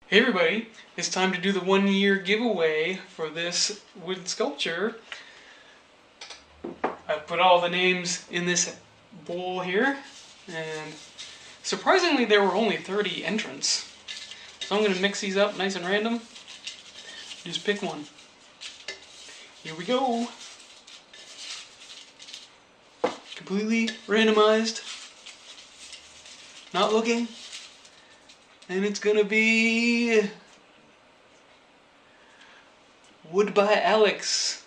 Hey everybody, it's time to do the 1 year giveaway for this wood sculpture. I put all the names in this bowl here, and surprisingly there were only 30 entrants. So I'm going to mix these up nice and random. Just pick one. Here we go. Completely randomized. Not looking. And it's gonna be Wood by Alex.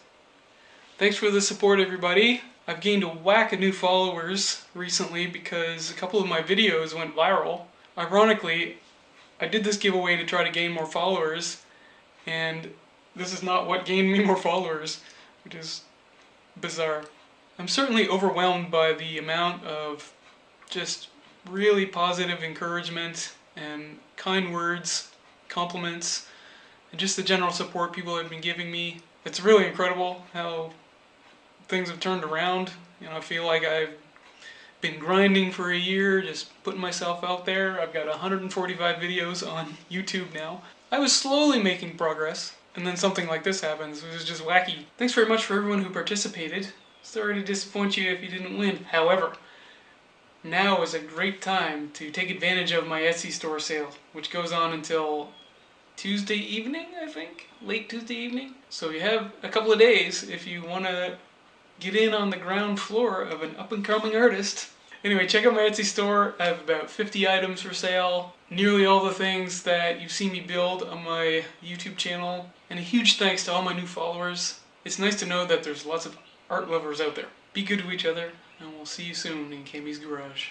Thanks for the support, everybody. I've gained a whack of new followers recently because a couple of my videos went viral. Ironically, I did this giveaway to try to gain more followers, and this is not what gained me more followers, which is bizarre. I'm certainly overwhelmed by the amount of just really positive encouragement and kind words, compliments, and just the general support people have been giving me. It's really incredible how things have turned around. I feel like I've been grinding for a year, just putting myself out there. I've got 145 videos on YouTube now. I was slowly making progress, and then something like this happens. It was just wacky. Thanks very much for everyone who participated. Sorry to disappoint you if you didn't win. However, now is a great time to take advantage of my Etsy store sale, which goes on until Tuesday evening, I think? Late Tuesday evening? So you have a couple of days if you want to get in on the ground floor of an up-and-coming artist. Anyway, check out my Etsy store. I have about 50 items for sale. Nearly all the things that you've seen me build on my YouTube channel. And a huge thanks to all my new followers. It's nice to know that there's lots of art lovers out there. Be good to each other, and we'll see you soon in Kami's garage.